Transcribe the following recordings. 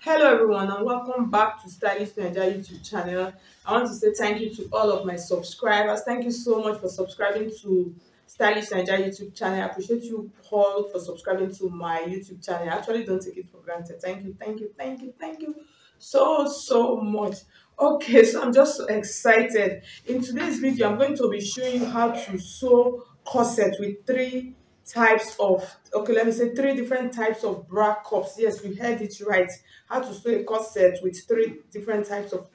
Hello everyone and welcome back to Stylish Naija YouTube channel. I want to say thank you to all of my subscribers. Thank you so much for subscribing to Stylish Naija YouTube channel. I appreciate you all for subscribing to my YouTube channel. I actually don't take it for granted. Thank you so much. Okay, so I'm just so excited. In today's video, I'm going to be showing you how to sew corset with three different types of bra cups. Yes, you heard it right. How to sew a corset with three different types of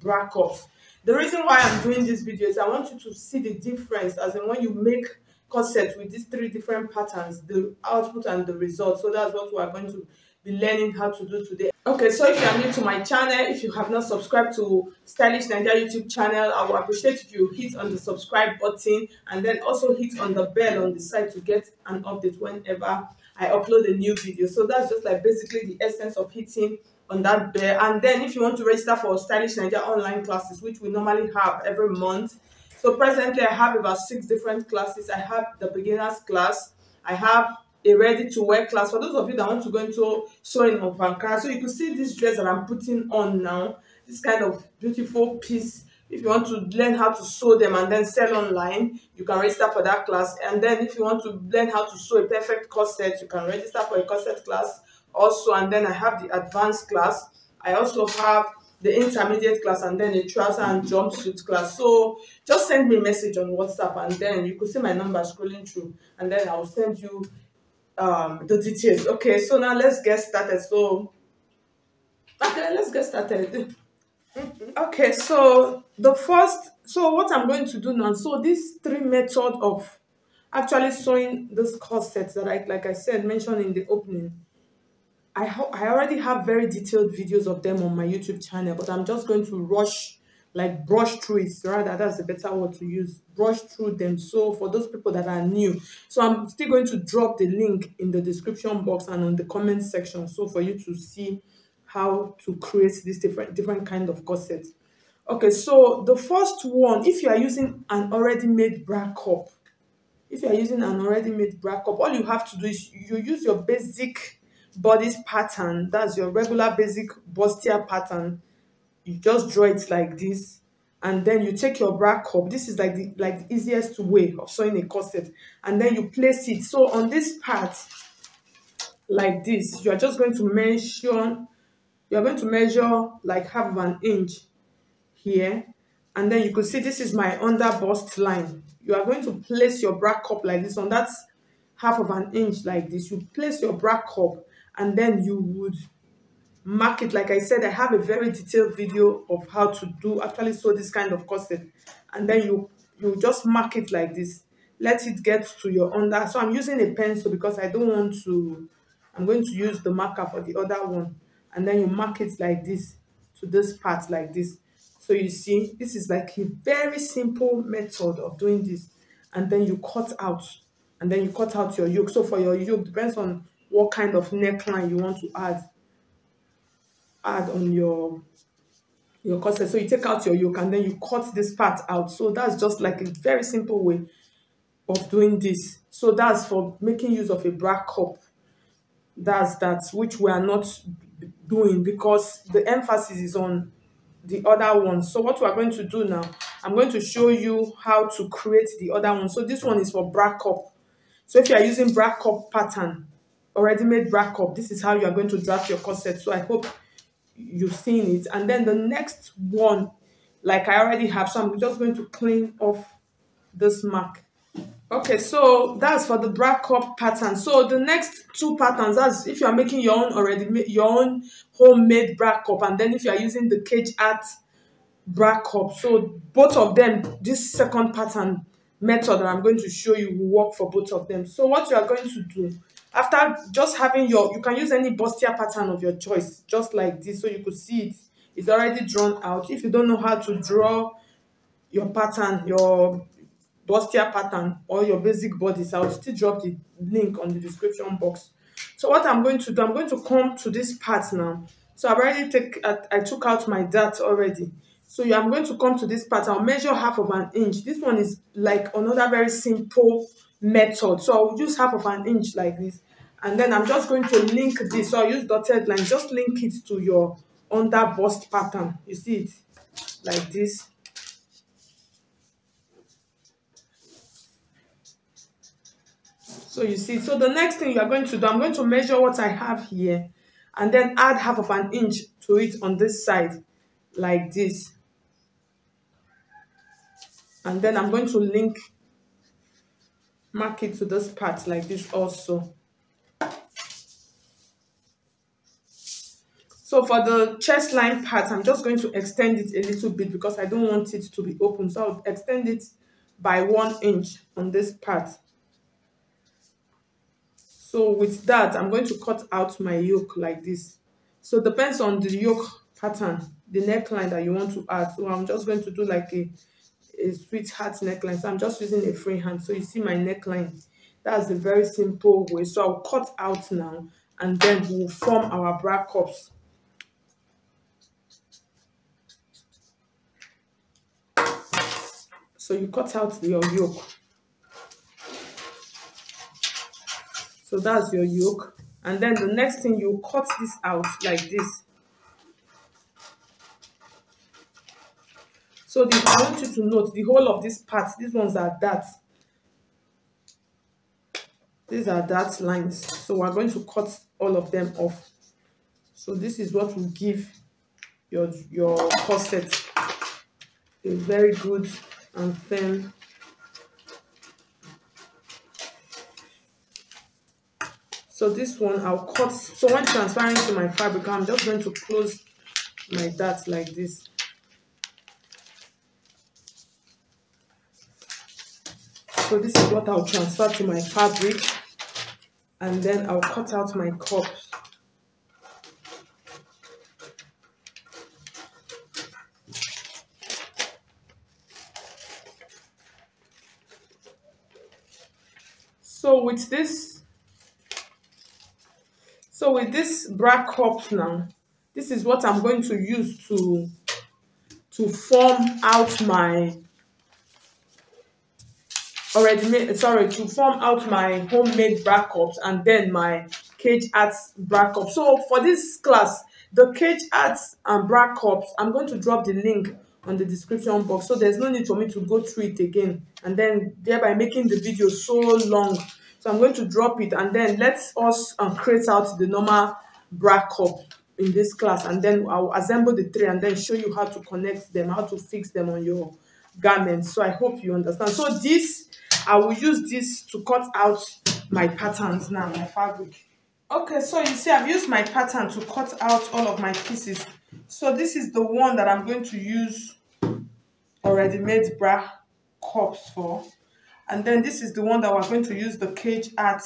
bra cups. The reason why I'm doing this video is I want you to see the difference, as in when you make corset with these three different patterns, the output and the result. So that's what we are going to be learning how to do today. Okay, so if you are new to my channel, if you have not subscribed to Stylish Naija YouTube channel, I would appreciate if you hit on the subscribe button and then also hit on the bell on the side to get an update whenever I upload a new video. So that's just like basically the essence of hitting on that bell. And then if you want to register for Stylish Naija online classes, which we normally have every month. So presently I have about 6 different classes. I have the beginners class, I have a ready to wear class for those of you that want to go into sewing of Ankara. So you can see this dress that I'm putting on now, this kind of beautiful piece. If you want to learn how to sew them and then sell online, you can register for that class. And then if you want to learn how to sew a perfect corset, you can register for a corset class also. And then I have the advanced class. I also have the intermediate class, and then a trouser and jumpsuit class. So just send me a message on WhatsApp, and then you could see my number scrolling through, and then I'll send you the details. Okay, so now let's get started. Let's get started. Okay, so what I'm going to do now, so these three methods of actually sewing this corset that like I said, mentioned in the opening, I already have very detailed videos of them on my YouTube channel, but I'm just going to brush through it. Rather, that's a better word to use. Brush through them. So for those people that are new, so I'm still going to drop the link in the description box and on the comment section, so for you to see how to create this different kind of corset. Okay, so the first one, if you are using an already made bra cup, all you have to do is you use your basic bodice pattern. That's your regular basic bustier pattern. You just draw it like this, and then you take your bra cup. This is like the easiest way of sewing a corset, and then you place it. So on this part like this, you are just going to measure like half of an inch here, and then you could see this is my under bust line. You are going to place your bra cup like this on that half of an inch like this. You place your bra cup, and then you would mark it. Like I said, I have a very detailed video of how to actually sew this kind of corset, and then you just mark it like this. Let it get to your under. So I'm using a pencil because I'm going to use the marker for the other one, and then you mark it like this to this part like this. So you see, this is like a very simple method of doing this. And then you cut out, your yoke. So for your yoke, depends on what kind of neckline you want to add on your corset. So you take out your yoke and then you cut this part out. So that's just like a very simple way of doing this. So that's for making use of a bra cup. That's which we are not doing because the emphasis is on the other one. So what we are going to do now, I'm going to show you how to create the other one. So this one is for bra cup. So if you are using bra cup pattern, already made bra cup, this is how you are going to draft your corset. So I hope you've seen it. And then the next one, like I already have, so I'm just going to clean off this mark. Okay, so that's for the bra cup pattern. So the next two patterns, that's if you are making your own homemade bra cup, and then if you are using the cage art bra cup. So both of them, this second pattern method that I'm going to show you will work for both of them. So what you are going to do, after just having you can use any bustier pattern of your choice, just like this. So you could see it's already drawn out. If you don't know how to draw your pattern, your bustier pattern or your basic bodice, I'll still drop the link on the description box. So what I'm going to do, I'm going to come to this part now. So I took out my dart already. So I'm going to come to this part. I'll measure half of an inch. This one is like another very simple method. So I'll use half of an inch like this, And then I'm just going to link this. So I'll use dotted line. Just link it to your under bust pattern. You see it like this. So you see, so the next thing you are going to do, I'm going to measure what I have here and then add half of an inch to it on this side like this. And then I'm going to mark it to this part like this also. So for the chest line part, I'm just going to extend it a little bit because I don't want it to be open. So I'll extend it by 1 inch on this part. So with that, I'm going to cut out my yoke like this. So it depends on the yoke pattern, the neckline that you want to add. So I'm just going to do like a sweetheart neckline. So I'm just using a free hand. So you see my neckline. That's a very simple way. So I'll cut out now and then we'll form our bra cups. So you cut out your yoke. So that's your yoke. And then the next thing, you cut this out like this. So I want you to note the whole of this part, these ones are darts. These are dart lines. So we're going to cut all of them off. So this is what will give your corset a very good and firm. So this one I'll cut. So when transferring to my fabric, I'm just going to close my dart like this. So this is what I'll transfer to my fabric, and then I'll cut out my cups. So with this bra cup now, this is what I'm going to use to form out my to form out my homemade bra cups and then my cage arts bra cups. So for this class, the cage arts and bra cups, I'm going to drop the link on the description box, so there's no need for me to go through it again and then thereby making the video so long. So I'm going to drop it and then let us create out the normal bra cup in this class, and then I'll assemble the three and then show you how to connect them, how to fix them on your garments. So I hope you understand. So this, I will use this to cut out my patterns now, my fabric. Okay, so you see I've used my pattern to cut out all of my pieces. So this is the one that I'm going to use already made bra cups for. And then this is the one that we're going to use the cage art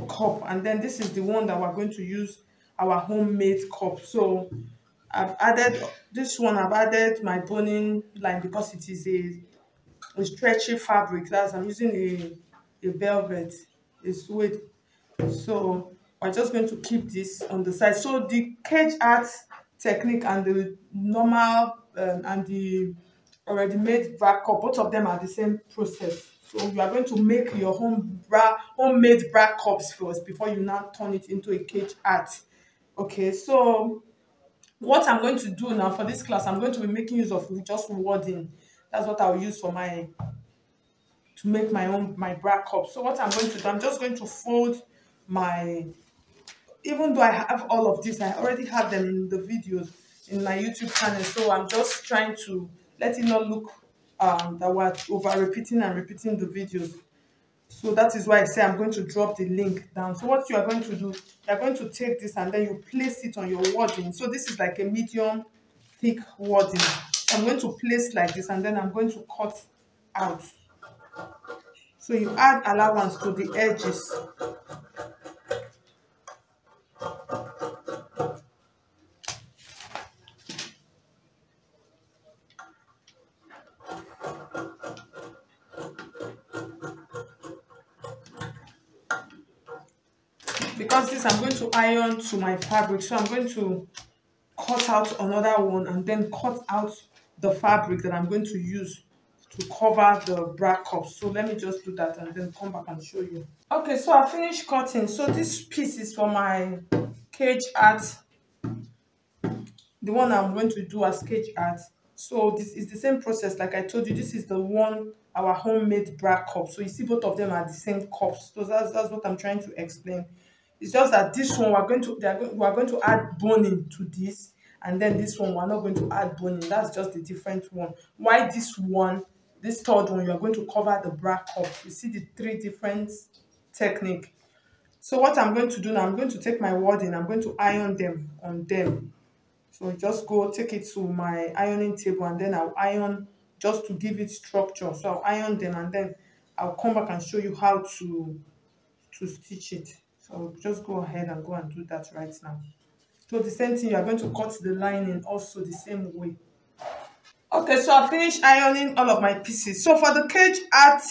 cup. And then this is the one that we're going to use our homemade cup. So I've added this one, I've added my boning line because it is a stretchy fabric. That's, I'm using a velvet, a suede. So we're just going to keep this on the side. So the cage art technique and the normal and the already made bra cup, both of them are the same process. So you are going to make your homemade bra cups first before you now turn it into a cage art. Okay, so what I'm going to do now for this class, I'm going to be making use of just wording. That's what I'll use for to make my bra cup. So what I'm going to do, I'm just going to fold my, even though I have all of this, I already have them in the videos in my YouTube channel. So I'm just trying to let it not look that we're over repeating the videos. So that is why I say I'm going to drop the link down. So what you are going to do, you're going to take this and then you place it on your wording. So this is like a medium thick wording. I'm going to place like this and then I'm going to cut out. So you add allowance to the edges. Because this I'm going to iron to my fabric, so I'm going to cut out another one and then cut out the fabric that I'm going to use to cover the bra cup. So let me just do that and then come back and show you. Okay, so I finished cutting. So this piece is for my cage art, the one I'm going to do as cage art. So this is the same process. Like I told you, this is the one, our homemade bra cup. So you see both of them are the same cups. So that's what I'm trying to explain. It's just that this one we are going to add boning to this, and then this one we're not going to add boning. That's just the different one. Why this one, this third one, you are going to cover the bra cup. You see the three different technique. So what I'm going to do now, I'm going to take my wording, I'm going to iron them on them. So just go take it to my ironing table and then I'll iron just to give it structure. So I'll iron them and then I'll come back and show you how to stitch it. So just go ahead and go and do that right now. So the same thing, you are going to cut the lining also the same way. Okay, so I finished ironing all of my pieces. So for the cage art,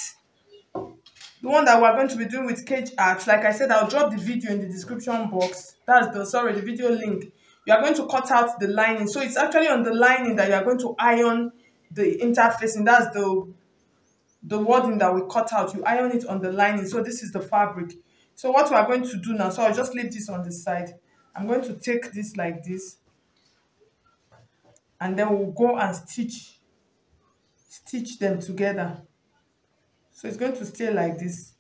the one that we're going to be doing with cage art, like I said, I'll drop the video in the description box. That's the video link. You are going to cut out the lining. So it's actually on the lining that you are going to iron the interfacing. That's the wording that we cut out. You iron it on the lining. So this is the fabric. So what we are going to do now, so I'll just leave this on the side. I'm going to take this like this, and then we'll go and stitch them together. So it's going to stay like this,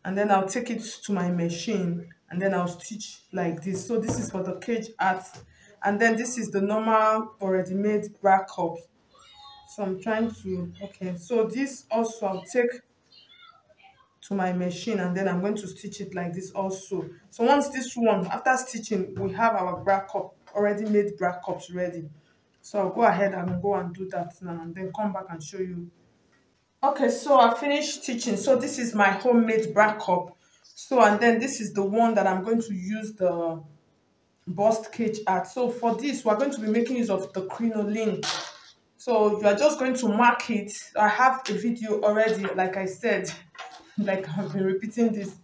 and then I'll take it to my machine and then I'll stitch like this. So this is for the cage art, and then this is the normal already made bra cup. So I'm trying to, okay, so this also I'll take to my machine and then I'm going to stitch it like this also. So once this one, after stitching, we have our bra cup, already made bra cups ready. So I'll go ahead and go and do that now and then come back and show you. Okay, so I finished stitching. So this is my homemade bra cup. So and then this is the one that I'm going to use the bust cage art. So for this, we're going to be making use of the crinoline. So you are just going to mark it. I have a video already, like I said, like I've been repeating this.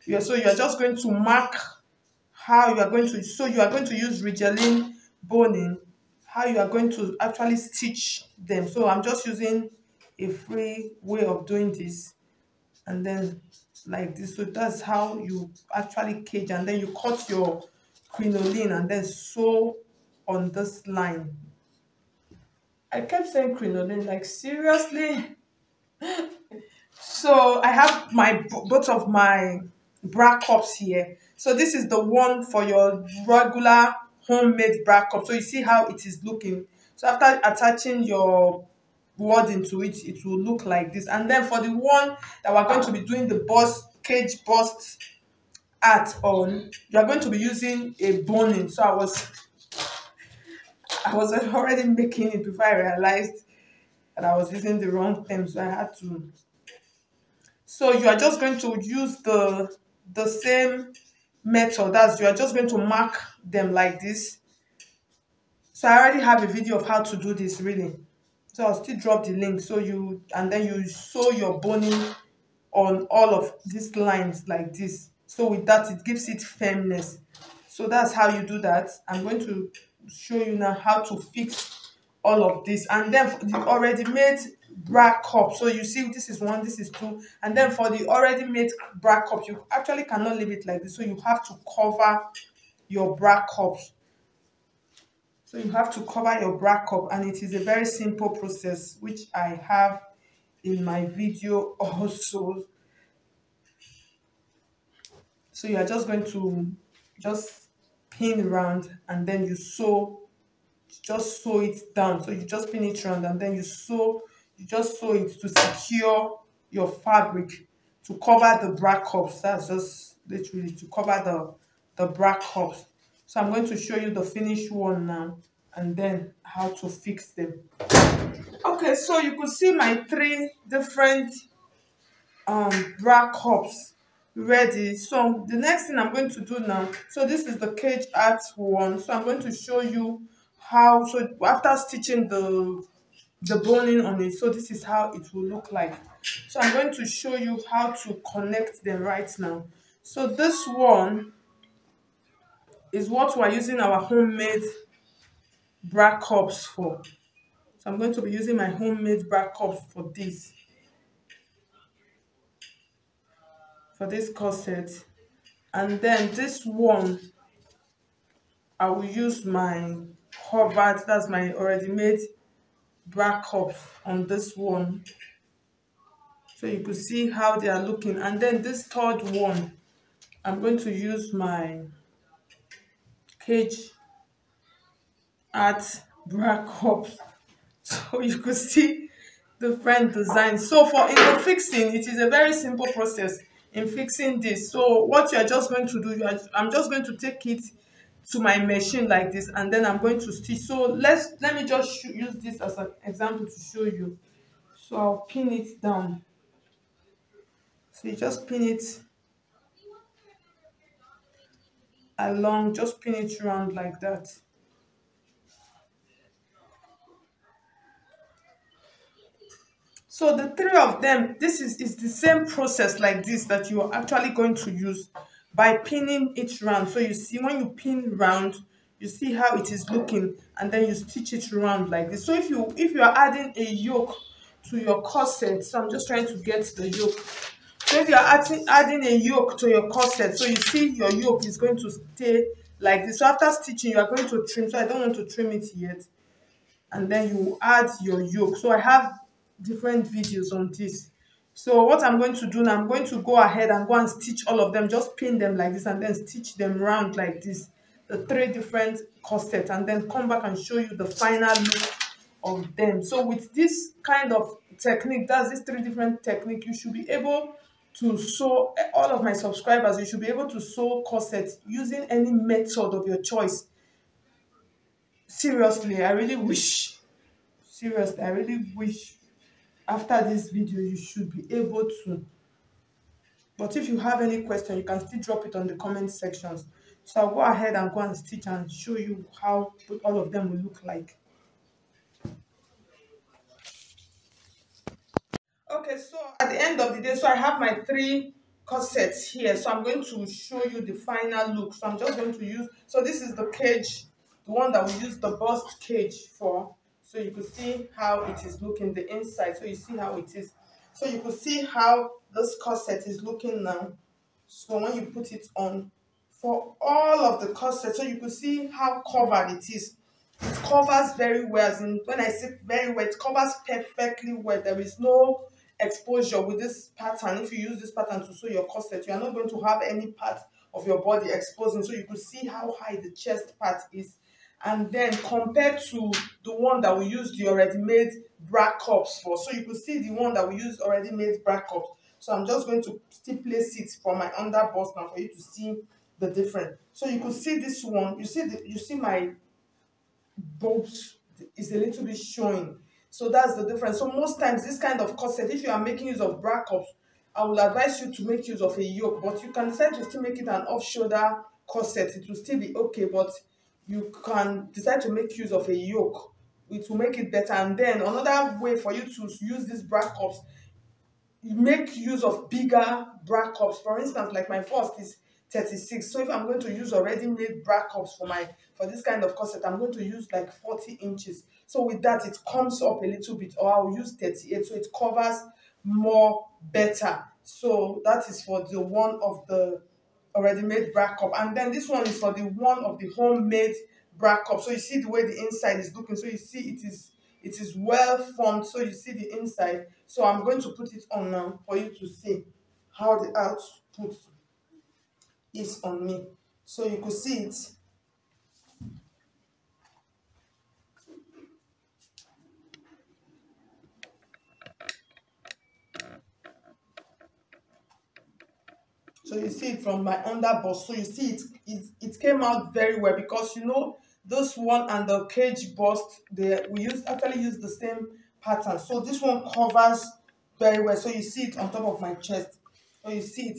Yeah, so you are just going to mark how you are going to, so you are going to use Ridgeline boning, how you are going to actually stitch them. So I'm just using a free way of doing this, and then like this. So that's how you actually cage, and then you cut your crinoline and then sew on this line. I kept saying crinoline, like seriously. So I have my both of my bra cups here. So this is the one for your regular homemade bra cup. So you see how it is looking. So after attaching your wording to it, it will look like this. And then for the one that we're going to be doing the cage bust art on, you are going to be using a boning. So I was already making it before I realized that I was using the wrong term. So I had to. So you are just going to use the same method. That's, you are just going to mark them like this. So I already have a video of how to do this really. So I'll still drop the link. So you, and then you sew your boning on all of these lines like this. So with that, it gives it firmness. So that's how you do that. I'm going to show you now how to fix all of this. And then for the already made bra cup, so you see this is one, this is two, and then for the already made bra cup, you actually cannot leave it like this. So you have to cover your bra cups. So you have to cover your bra cup, and it is a very simple process which I have in my video also. So you are just going to just pin around and then you just sew it down. So you just pin it around and then you just sew it to secure your fabric to cover the bra cups. That's just literally to cover the bra cups. So I'm going to show you the finished one now and then how to fix them. Okay, so you could see my three different bra cups ready. So the next thing I'm going to do now, so this is the cage art one. So I'm going to show you how, so after stitching the boning on it, so this is how it will look like. So I'm going to show you how to connect them right now. So this one is what we're using our homemade bra cups for. So So I'm going to be using my homemade bra cups for this corset. And then this one, I will use my covered, that's my already made bra cups on this one. So you could see how they are looking. And then this third one, I'm going to use my cage art bra cups. So you could see different designs. So for in the fixing, it is a very simple process in fixing this. So what you are just going to do, I'm just going to take it to my machine like this, and then I'm going to stitch. So let me just use this as an example to show you. So I'll pin it down. So you just pin it along, just pin it around like that. So the three of them, this is the same process like this that you are actually going to use by pinning each round. So you see when you pin round, you see how it is looking, and then you stitch it round like this. So if you are adding a yoke to your corset, so I'm just trying to get the yoke. So if you are adding a yoke to your corset, so you see your yoke is going to stay like this. So after stitching, you are going to trim. So I don't want to trim it yet, and then you add your yoke. So I have different videos on this. So what I'm going to do now, I'm going to go ahead and go and stitch all of them, just pin them like this and then stitch them round like this, the three different corsets, and then come back and show you the final look of them. So with this kind of technique, that's this three different technique, you should be able to sew, all of my subscribers, you should be able to sew corsets using any method of your choice. Seriously, I really wish after this video you should be able to. But if you have any question, you can still drop it on the comment sections. So I'll go ahead and go and stitch and show you how all of them will look like. Okay, so at the end of the day, so I have my three corsets here. So I'm going to show you the final look. So I'm just going to use, so this is the cage, the one that we use the bust cage for. So you can see how it is looking, the inside. So you see how it is. So you can see how this corset is looking now. So when you put it on, for all of the corset, so you can see how covered it is. It covers very well. As in, when I say very well, it covers perfectly well. There is no exposure with this pattern. If you use this pattern to sew your corset, you are not going to have any part of your body exposing. So you could see how high the chest part is. And then compared to the one that we use the already made bra cups for, so you could see the one that we use already made bra cups. So I'm just going to still place it for my under bust now for you to see the difference. So you could see this one. You see my boobs is a little bit showing. So that's the difference. So most times this kind of corset, if you are making use of bra cups, I will advise you to make use of a yoke, but you can decide to still make it an off-shoulder corset. It will still be okay, but you can decide to make use of a yoke. It will make it better. And then another way for you to use these bra cups, you make use of bigger bra cups. For instance, like my bust is 36. So if I'm going to use already made bra cups for this kind of corset, I'm going to use like 40 inches. So with that, it comes up a little bit, or I'll use 38, so it covers more better. So that is for the one of the already made bra cup. And then this one is for the one of the homemade bra cup. So you see the way the inside is looking. So you see it is well formed. So you see the inside. So I'm going to put it on now for you to see how the output is on me. So you could see it. So you see it from my under bust. So you see it came out very well, because you know this one and the cage bust, we actually use the same pattern. So this one covers very well. So you see it on top of my chest. So you see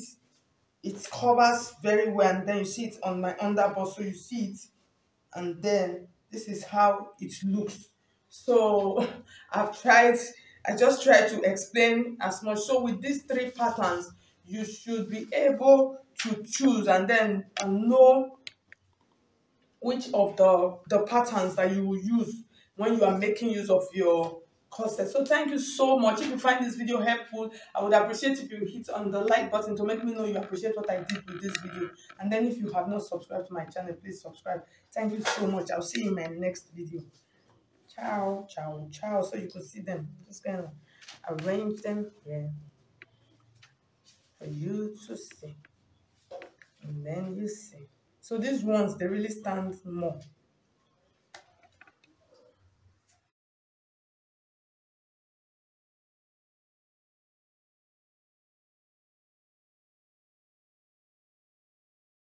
it covers very well, and then you see it on my under bust. So you see it, and then this is how it looks. So I just tried to explain as much. So with these three patterns, you should be able to choose and then know which of the patterns that you will use when you are making use of your corset. So thank you so much. If you find this video helpful, I would appreciate if you hit on the like button to make me know you appreciate what I did with this video. And then if you have not subscribed to my channel, please subscribe. Thank you so much. I'll see you in my next video. Ciao, ciao, ciao. So you can see them. I'm just gonna arrange them here for you to see. And then you see. So these ones, they really stand more.